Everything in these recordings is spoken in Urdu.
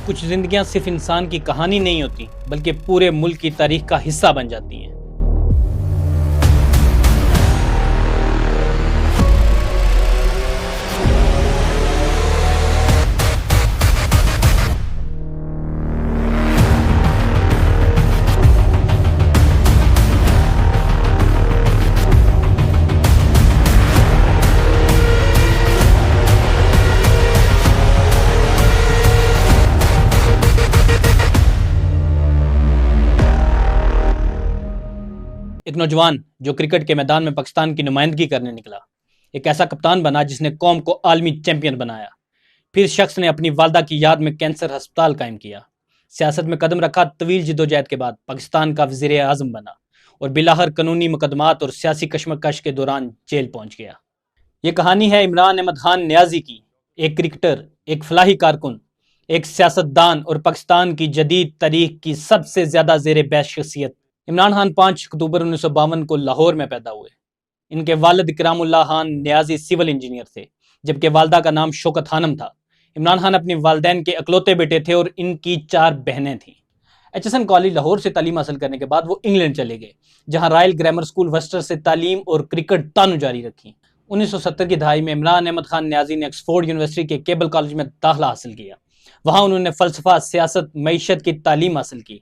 کچھ زندگیاں صرف انسان کی کہانی نہیں ہوتی بلکہ پورے ملک کی تاریخ کا حصہ بن جاتی ہیں۔ ایک نوجوان جو کرکٹ کے میدان میں پاکستان کی نمائندگی کرنے نکلا، ایک ایسا کپتان بنا جس نے قوم کو عالمی چیمپئن بنایا۔ پھر شخص نے اپنی والدہ کی یاد میں کینسر ہسپتال قائم کیا، سیاست میں قدم رکھا، طویل جدوجہد کے بعد پاکستان کا وزیر اعظم بنا اور بلاخر قانونی مقدمات اور سیاسی کشمکش کے دوران جیل پہنچ گیا۔ یہ کہانی ہے عمران احمد خان نیازی کی، ایک کرکٹر، ایک فلاحی کارکن، ایک سیاستدان اور پاکستان کی جدید تاریخ کی سب سے زیادہ زیر بحث شخصیت۔ عمران خان 5 اکتوبر 1952 کو لاہور میں پیدا ہوئے۔ ان کے والد اکرام اللہ خان نیازی سول انجینئر تھے، جبکہ والدہ کا نام شوکت خانم تھا۔ عمران خان اپنی والدین کے اکلوتے بیٹے تھے اور ان کی 4 بہنیں تھیں۔ H S N college Lahore سے تعلیم حاصل کرنے کے بعد وہ انگلینڈ چلے گئے، جہاں رائل گرامر اسکول وسٹر سے تعلیم اور کرکٹ تانو جاری رکھی۔ 1970 کی دہائی میں عمران احمد خان نیازی نے آکسفورڈ یونیورسٹی کے کیبل کالج میں داخلہ حاصل کیا۔ وہاں انہوں نے فلسفہ، سیاست، معیشت کی تعلیم حاصل کی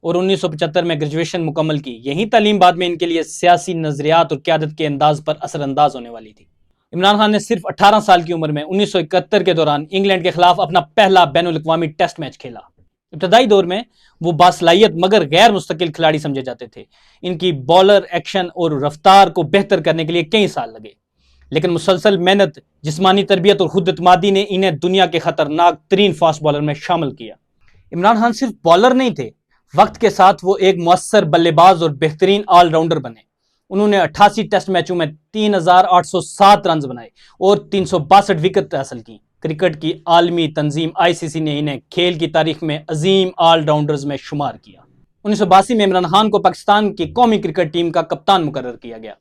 اور 1975 میں گریجویشن مکمل کی۔ یہی تعلیم بعد میں ان کے لیے سیاسی نظریات اور قیادت کے انداز پر اثر انداز ہونے والی تھی۔ عمران خان نے صرف 18 سال کی عمر میں 1971 کے دوران انگلینڈ کے خلاف اپنا پہلا بین الاقوامی ٹیسٹ میچ کھیلا۔ ابتدائی دور میں وہ باصلاحیت مگر غیر مستقل کھلاڑی سمجھے جاتے تھے۔ ان کی بالر ایکشن اور رفتار کو بہتر کرنے کے لیے کئی سال لگے، لیکن مسلسل محنت، جسمانی تربیت اور خود اعتمادی نے انہیں دنیا کے خطرناک ترین فاسٹ بالر میں شامل کیا۔ عمران خان صرف بالر نہیں تھے، وقت کے ساتھ وہ ایک مؤثر بلے باز اور بہترین آل راؤنڈر بنے۔ انہوں نے 88 ٹیسٹ میچوں میں 3807 رنز بنائے اور 362 وکٹ حاصل کی۔ کرکٹ کی عالمی تنظیم ICC نے انہیں کھیل کی تاریخ میں عظیم آل راؤنڈرز میں شمار کیا۔ 1982 میں عمران خان کو پاکستان کی قومی کرکٹ ٹیم کا کپتان مقرر کیا گیا۔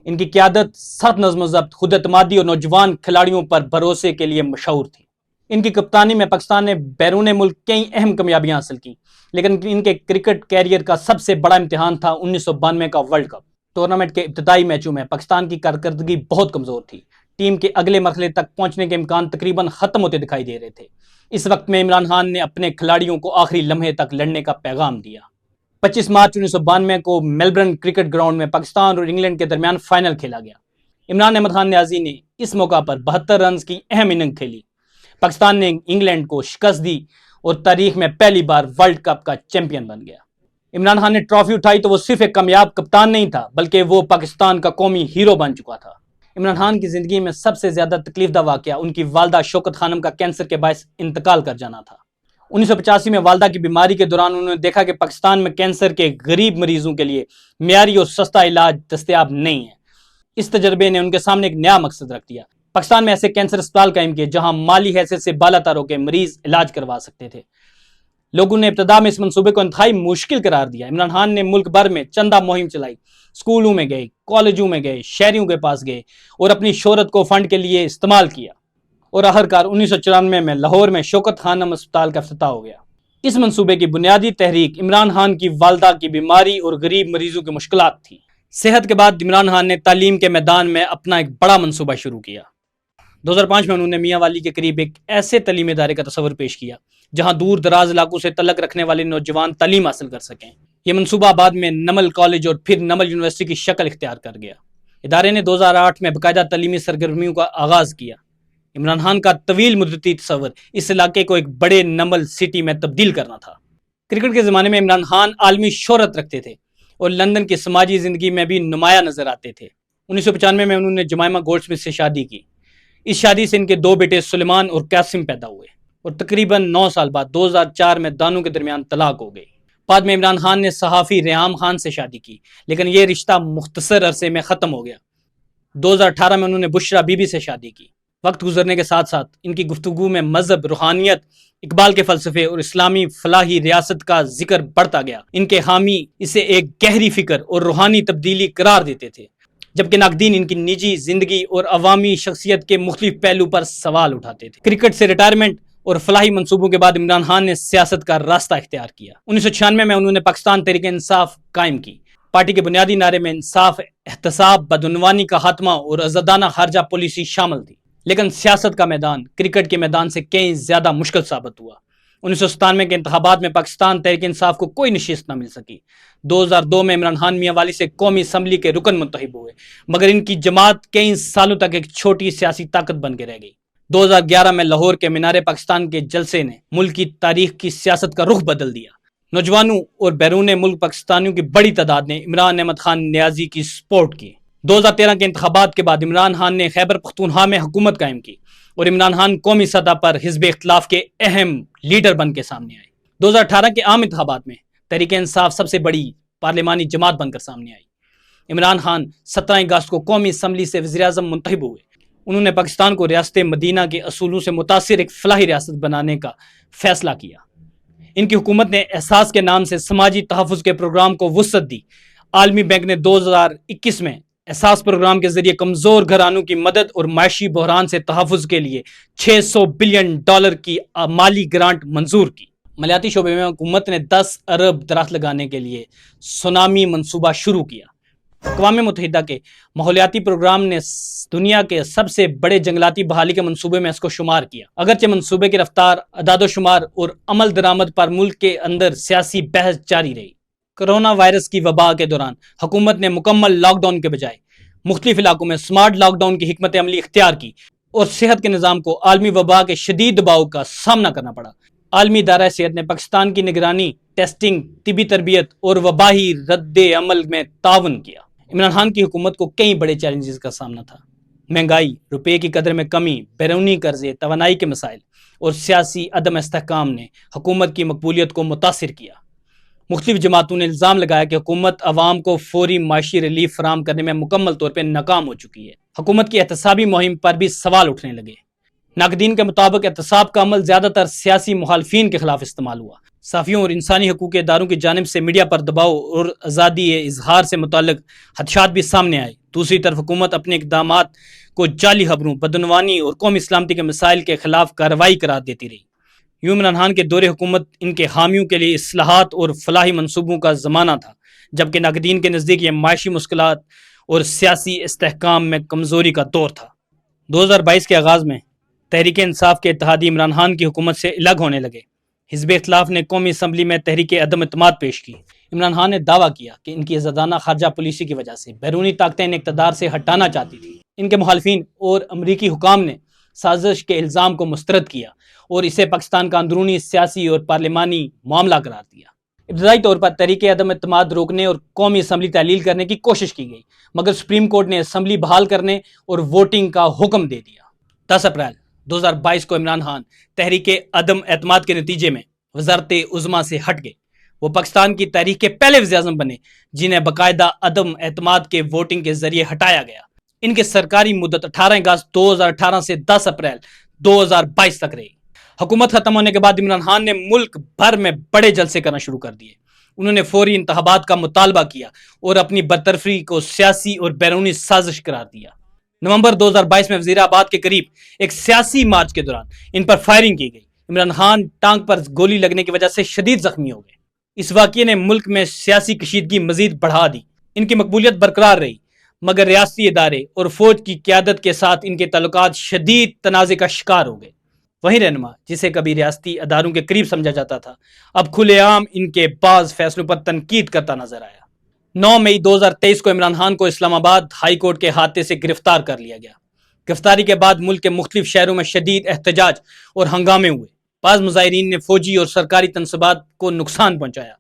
ان کی قیادت سخت نظم و ضبط، خود اعتمادی اور نوجوان کھلاڑیوں پر بھروسے کے لیے مشہور تھی۔ ان کی کپتانی میں پاکستان نے بیرون ملک کئی اہم کامیابیاں حاصل کی، لیکن ان کے کرکٹ کیریئر کا سب سے بڑا امتحان تھا 1992 کا ورلڈ کپ۔ ٹورنامنٹ کے ابتدائی میچوں میں پاکستان کی کارکردگی بہت کمزور تھی۔ ٹیم کے اگلے مرحلے تک پہنچنے کے امکان تقریباً ختم ہوتے دکھائی دے رہے تھے۔ اس وقت میں عمران خان نے اپنے کھلاڑیوں کو آخری لمحے تک لڑنے کا پیغام دیا۔ 25 مارچ 1992 کو میلبرن کرکٹ گراؤنڈ میں پاکستان اور انگلینڈ کے درمیان فائنل کھیلا گیا۔ عمران احمد خان نیازی نے اس موقع پر 72 رنز کی اہم اننگ کھیلی۔ پاکستان نے انگلینڈ کو شکست دی اور تاریخ میں پہلی بار ورلڈ کپ کا چیمپئن بن گیا۔ عمران خان نے ٹرافی اٹھائی تو وہ صرف ایک کامیاب کپتان نہیں تھا، بلکہ وہ پاکستان کا قومی ہیرو بن چکا تھا۔ عمران خان کی زندگی میں سب سے زیادہ تکلیف دہ واقعہ ان کی والدہ شوکت خانم کا کینسر کے باعث انتقال کر جانا تھا۔ 1985 میں والدہ کی بیماری کے دوران انہوں نے دیکھا کہ پاکستان میں کینسر کے غریب مریضوں کے لیے معیاری اور سستا علاج دستیاب نہیں ہے۔ اس تجربے نے ان کے سامنے ایک نیا مقصد رکھ دیا۔ پاکستان میں ایسے کینسر اسپتال قائم کیے جہاں مالی حیثیت سے بالا تر ہو کے مریض علاج کروا سکتے تھے۔ لوگوں نے ابتدا میں اس منصوبے کو انتہائی مشکل قرار دیا۔ عمران خان نے ملک بھر میں چندہ مہم چلائی، اسکولوں میں گئے، کالجوں میں گئے، شہریوں کے پاس گئے اور اپنی شہرت کو فنڈ کے لیے استعمال کیا، اور آخرکار 1994 میں لاہور میں شوکت خانم اسپتال کا افتتاح ہو گیا۔ اس منصوبے کی بنیادی تحریک عمران خان کی والدہ کی بیماری اور غریب مریضوں کی مشکلات تھی۔ صحت کے بعد عمران خان نے تعلیم کے میدان میں اپنا ایک بڑا منصوبہ شروع کیا۔ 2005 میں انہوں نے میاں والی کے قریب ایک ایسے تعلیمی ادارے کا تصور پیش کیا جہاں دور دراز علاقوں سے تعلق رکھنے والے نوجوان تعلیم حاصل کر سکیں۔ یہ منصوبہ بعد میں نمل کالج اور پھر نمل یونیورسٹی کی شکل اختیار کر گیا۔ ادارے نے 2008 میں باقاعدہ تعلیمی سرگرمیوں کا آغاز کیا۔ عمران خان کا طویل مدتی تصور اس علاقے کو ایک بڑے نمل سٹی میں تبدیل کرنا تھا۔ کرکٹ کے زمانے میں عمران خان عالمی شہرت رکھتے تھے اور لندن کی سماجی زندگی میں بھی نمایاں نظر آتے تھے۔ 1995 میں انہوں نے جمائمہ گولڈ سمتھ سے شادی کی۔ اس شادی سے ان کے 2 بیٹے سلیمان اور قاسم پیدا ہوئے اور تقریباً 9 سال بعد 2004 میں دونوں کے درمیان طلاق ہو گئی۔ بعد میں عمران خان نے صحافی ریحام خان سے شادی کی، لیکن یہ رشتہ مختصر عرصے میں ختم ہو گیا۔ 2018 میں انہوں نے بشرا بی بی سے شادی کی۔ وقت گزرنے کے ساتھ ساتھ ان کی گفتگو میں مذہب، روحانیت، اقبال کے فلسفے اور اسلامی فلاحی ریاست کا ذکر بڑھتا گیا۔ ان کے حامی اسے ایک گہری فکر اور روحانی تبدیلی قرار دیتے تھے، جبکہ ناقدین ان کی نجی زندگی اور عوامی شخصیت کے مختلف پہلو پر سوال اٹھاتے تھے۔ کرکٹ سے ریٹائرمنٹ اور فلاحی منصوبوں کے بعد عمران خان نے سیاست کا راستہ اختیار کیا۔ 1996 میں انہوں نے پاکستان تحریک انصاف قائم کی۔ پارٹی کے بنیادی نعرے میں انصاف، احتساب، بدعنوانی کا خاتمہ اور آزادانہ خارجہ پالیسی شامل تھی، لیکن سیاست کا میدان کرکٹ کے میدان سے کہیں زیادہ مشکل ثابت ہوا۔ 1997 کے انتخابات میں پاکستان تحریک انصاف کو کوئی نشست نہ مل سکی۔ 2002 میں عمران خان میاں والی سے قومی اسمبلی کے رکن منتخب ہوئے، مگر ان کی جماعت کئی سالوں تک ایک چھوٹی سیاسی طاقت بن کے رہ گئی۔ 2011 میں لاہور کے مینار پاکستان کے جلسے نے ملک کی تاریخ کی سیاست کا رخ بدل دیا۔ نوجوانوں اور بیرون ملک پاکستانیوں کی بڑی تعداد نے عمران احمد خان نیازی کی سپورٹ کی۔ 2013 کے انتخابات کے بعد عمران خان نے خیبر پختونخوا میں حکومت قائم کی اور عمران خان قومی سطح پر حزب اختلاف کے اہم لیڈر بن کے سامنے آئے۔ 2018 کے عام انتخابات میں تحریک انصاف سب سے بڑی پارلیمانی جماعت بن کر سامنے آئی۔ عمران خان 17 اگست کو قومی اسمبلی سے وزیر اعظم منتخب ہوئے۔ انہوں نے پاکستان کو ریاست مدینہ کے اصولوں سے متاثر ایک فلاحی ریاست بنانے کا فیصلہ کیا۔ ان کی حکومت نے احساس کے نام سے سماجی تحفظ کے پروگرام کو وسعت دی۔ عالمی بینک نے 2021 میں احساس پروگرام کے ذریعے کمزور گھرانوں کی مدد اور معاشی بحران سے تحفظ کے لیے $600 بلین کی مالی گرانٹ منظور کی۔ مالیاتی شعبے میں حکومت نے 10 ارب درخت لگانے کے لیے سونامی منصوبہ شروع کیا۔ اقوام متحدہ کے ماحولیاتی پروگرام نے دنیا کے سب سے بڑے جنگلاتی بحالی کے منصوبے میں اس کو شمار کیا۔ اگرچہ منصوبے کی رفتار، اعداد و شمار اور عمل درآمد پر ملک کے اندر سیاسی بحث جاری رہی۔ کرونا وائرس کی وبا کے دوران حکومت نے مکمل لاک ڈاؤن کے بجائے مختلف علاقوں میں سمارٹ لاک ڈاؤن کی حکمت عملی اختیار کی اور صحت کے نظام کو عالمی وبا کے شدید دباؤ کا سامنا کرنا پڑا۔ عالمی ادارہ صحت نے پاکستان کی نگرانی، ٹیسٹنگ، طبی تربیت اور وبائی رد عمل میں تعاون کیا۔ عمران خان کی حکومت کو کئی بڑے چیلنجز کا سامنا تھا۔ مہنگائی، روپے کی قدر میں کمی، بیرونی قرضے، توانائی کے مسائل اور سیاسی عدم استحکام نے حکومت کی مقبولیت کو متاثر کیا۔ مختلف جماعتوں نے الزام لگایا کہ حکومت عوام کو فوری معاشی ریلیف فراہم کرنے میں مکمل طور پہ ناکام ہو چکی ہے۔ حکومت کی احتسابی مہم پر بھی سوال اٹھنے لگے۔ ناقدین کے مطابق احتساب کا عمل زیادہ تر سیاسی مخالفین کے خلاف استعمال ہوا۔ صحافیوں اور انسانی حقوق کے اداروں کی جانب سے میڈیا پر دباؤ اور آزادی اظہار سے متعلق خدشات بھی سامنے آئے۔ دوسری طرف حکومت اپنے اقدامات کو جعلی خبروں، بدعنوانی اور قومی سلامتی کے مسائل کے خلاف کارروائی قرار دیتی رہی۔ یوں عمران خان کے دور حکومت ان کے حامیوں کے لیے اصلاحات اور فلاحی منصوبوں کا زمانہ تھا، جبکہ ناقدین کے نزدیک یہ معاشی مشکلات اور سیاسی استحکام میں کمزوری کا دور تھا۔ 2022 کے آغاز میں تحریک انصاف کے اتحادی عمران خان کی حکومت سے الگ ہونے لگے۔ حزب اختلاف نے قومی اسمبلی میں تحریک عدم اعتماد پیش کی۔ عمران خان نے دعویٰ کیا کہ ان کی آزادانہ خارجہ پالیسی کی وجہ سے بیرونی طاقتیں انہیں اقتدار سے ہٹانا چاہتی تھیں۔ ان کے مخالفین اور امریکی حکام نے سازش کے الزام کو مسترد کیا اور اسے پاکستان کا اندرونی سیاسی اور پارلیمانی معاملہ قرار دیا۔ ابتدائی طور پر تحریک عدم اعتماد روکنے اور قومی اسمبلی تعلیل کرنے کی کوشش کی گئی، مگر سپریم کورٹ نے اسمبلی بحال کرنے اور ووٹنگ کا حکم دے دیا۔ 10 اپریل 2022 کو عمران خان تحریک عدم اعتماد کے نتیجے میں وزارت عظمیٰ سے ہٹ گئے۔ وہ پاکستان کی تاریخ کے پہلے وزیر اعظم بنے جنہیں باقاعدہ عدم اعتماد کے ووٹنگ کے ذریعے ہٹایا گیا۔ ان کی سرکاری مدت 18 اگست 2018 سے 10 اپریل 2022 تک رہی۔ حکومت ختم ہونے کے بعد عمران خان نے ملک بھر میں بڑے جلسے کرنا شروع کر دیے۔ انہوں نے فوری انتخابات کا مطالبہ کیا اور اپنی برطرفی کو سیاسی اور بیرونی سازش قرار دیا۔ نومبر 2022 میں وزیر آباد کے قریب ایک سیاسی مارچ کے دوران ان پر فائرنگ کی گئی۔ عمران خان ٹانگ پر گولی لگنے کی وجہ سے شدید زخمی ہو گئے۔ اس واقعے نے ملک میں سیاسی کشیدگی مزید بڑھا دی۔ ان کی مقبولیت برقرار رہی، مگر ریاستی ادارے اور فوج کی قیادت کے ساتھ ان کے تعلقات شدید تنازع کا شکار ہو گئے۔ وہی رہنما جسے کبھی ریاستی اداروں کے قریب سمجھا جاتا تھا، اب کھلے عام ان کے بعض فیصلوں پر تنقید کرتا نظر آیا۔ 9 مئی 2023 کو عمران خان کو اسلام آباد ہائی کورٹ کے احاطے سے گرفتار کر لیا گیا۔ گرفتاری کے بعد ملک کے مختلف شہروں میں شدید احتجاج اور ہنگامے ہوئے۔ بعض مظاہرین نے فوجی اور سرکاری تنصیبات کو نقصان پہنچایا۔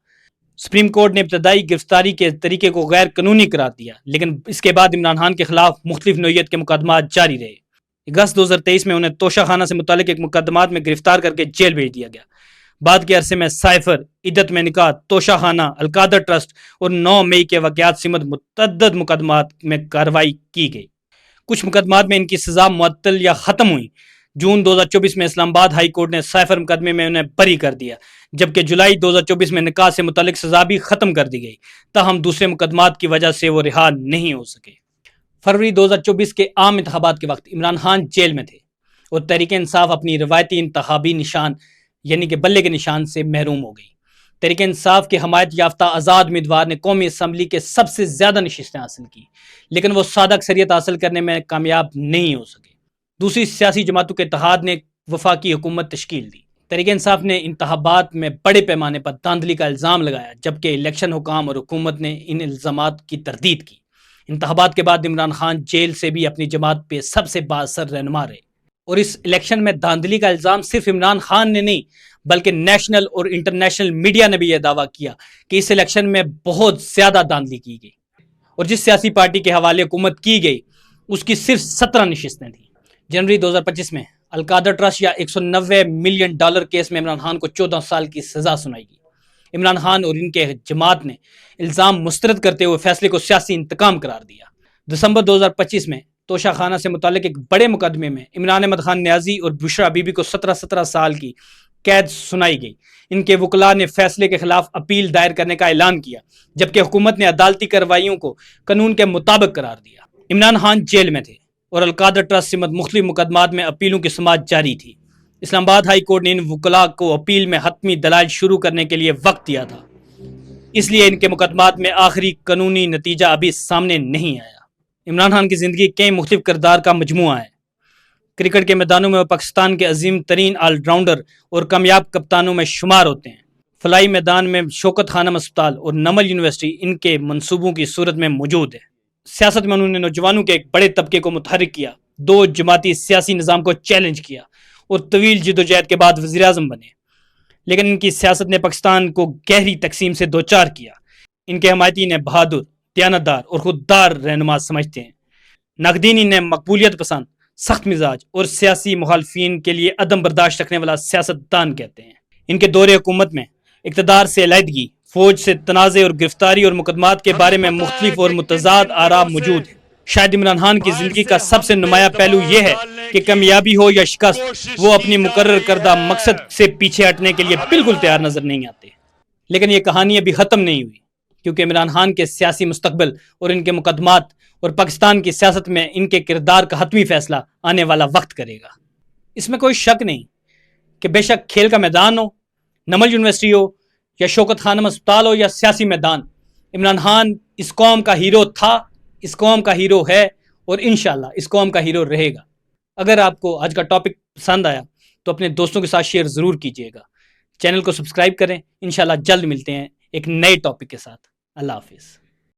سپریم کورٹ نے ابتدائی گرفتاری کے طریقے کو غیر قانونی قرار دیا، لیکن اس کے بعد عمران خان کے خلاف مختلف نوعیت کے مقدمات جاری رہے۔ اگست 2023 میں انہیں توشہ خانہ سے متعلق ایک مقدمات میں گرفتار کر کے جیل بھیج دیا گیا۔ بعد کے عرصے میں سائفر، عدت میں نکاح، توشہ خانہ، القادر ٹرسٹ اور 9 مئی کے واقعات سمت متعدد مقدمات میں کارروائی کی گئی۔ کچھ مقدمات میں ان کی سزا معطل یا ختم ہوئی۔ جون 2024 میں اسلام آباد ہائی کورٹ نے سائفر مقدمے میں انہیں بری کر دیا، جبکہ جولائی 2024 میں نکاح سے متعلق سزا بھی ختم کر دی گئی، تاہم دوسرے مقدمات کی وجہ سے وہ رہا نہیں ہو سکے۔ فروری 2024 کے عام انتخابات کے وقت عمران خان جیل میں تھے اور تحریک انصاف اپنی روایتی انتخابی نشان یعنی کہ بلے کے نشان سے محروم ہو گئی۔ تحریک انصاف کے حمایت یافتہ آزاد امیدوار نے قومی اسمبلی کے سب سے زیادہ نشستیں حاصل کی، لیکن وہ سادہ اکثریت حاصل کرنے میں کامیاب نہیں ہو سکے۔ دوسری سیاسی جماعتوں کے اتحاد نے وفاقی حکومت تشکیل دی۔ تحریک انصاف نے انتخابات میں بڑے پیمانے پر دھاندلی کا الزام لگایا، جبکہ الیکشن حکام اور حکومت نے ان الزامات کی تردید کی۔ انتخابات کے بعد عمران خان جیل سے بھی اپنی جماعت پہ سب سے بااثر رہنما رہے، اور اس الیکشن میں دھاندلی کا الزام صرف عمران خان نے نہیں بلکہ نیشنل اور انٹرنیشنل میڈیا نے بھی یہ دعویٰ کیا کہ اس الیکشن میں بہت زیادہ دھاندلی کی گئی، اور جس سیاسی پارٹی کے حوالے حکومت کی گئی اس کی صرف 17 نشستیں تھیں۔ جنوری 2025 میں القادر ٹرسٹ یا $190 ملین کیس میں عمران خان کو 14 سال کی سزا سنائی گئی۔ عمران خان اور ان کے جماعت نے الزام مسترد کرتے ہوئے فیصلے کو سیاسی انتقام قرار دیا۔ دسمبر 2025 میں توشہ خانہ سے متعلق ایک بڑے مقدمے میں عمران احمد خان نیازی اور بشرا بی بی کو 17 سال کی قید سنائی گئی۔ ان کے وکلاء نے فیصلے کے خلاف اپیل دائر کرنے کا اعلان کیا، جبکہ حکومت نے عدالتی کارروائیوں کو قانون کے مطابق قرار دیا۔ عمران خان جیل میں تھے اور القادر ٹرسٹ سمت مختلف مقدمات میں اپیلوں کی سماعت جاری تھی۔ اسلام آباد ہائی کورٹ نے ان وکلاء کو اپیل میں حتمی دلائل شروع کرنے کے لیے وقت دیا تھا، اس لیے ان کے مقدمات میں آخری قانونی نتیجہ ابھی سامنے نہیں آیا۔ عمران خان کی زندگی کئی مختلف کردار کا مجموعہ ہے۔ کرکٹ کے میدانوں میں وہ پاکستان کے عظیم ترین آل راؤنڈر اور کامیاب کپتانوں میں شمار ہوتے ہیں۔ فلائی میدان میں شوکت خانم اسپتال اور نمل یونیورسٹی ان کے منصوبوں کی صورت میں موجود ہے۔ سیاست میں انہوں نے نوجوانوں کے ایک بڑے طبقے کو متحرک کیا، دو جماعتی سیاسی نظام کو چیلنج کیا اور طویل جدوجہد کے بعد وزیر اعظم بنے، لیکن ان کی سیاست نے پاکستان کو گہری تقسیم سے دوچار کیا۔ ان کے حمایتی انہیں بہادر، دیانتدار اور خوددار رہنما سمجھتے ہیں۔ ناقدین انہیں مقبولیت پسند، سخت مزاج اور سیاسی مخالفین کے لیے عدم برداشت رکھنے والا سیاست دان کہتے ہیں۔ ان کے دور حکومت میں اقتدار سے علیحدگی، فوج سے تنازع اور گرفتاری اور مقدمات کے بارے میں مختلف اور متضاد آراء موجود ہیں۔ شاید عمران خان کی زندگی کا سب سے نمایاں پہلو یہ ہے کہ کامیابی ہو یا شکست، وہ اپنی مقرر کردہ مقصد سے پیچھے ہٹنے کے لیے بالکل تیار نظر نہیں آتے۔ لیکن یہ کہانی ابھی ختم نہیں ہوئی، کیونکہ عمران خان کے سیاسی مستقبل اور ان کے مقدمات اور پاکستان کی سیاست میں ان کے کردار کا حتمی فیصلہ آنے والا وقت کرے گا۔ اس میں کوئی شک نہیں کہ بے شک کھیل کا میدان ہو، نمل یونیورسٹی ہو یا شوکت خانم اسپتال ہو یا سیاسی میدان، عمران خان اس قوم کا ہیرو تھا، اس قوم کا ہیرو ہے اور انشاءاللہ اس قوم کا ہیرو رہے گا۔ اگر آپ کو آج کا ٹاپک پسند آیا تو اپنے دوستوں کے ساتھ شیئر ضرور کیجیے گا۔ چینل کو سبسکرائب کریں، انشاءاللہ جلد ملتے ہیں ایک نئے ٹاپک کے ساتھ۔ اللہ حافظ۔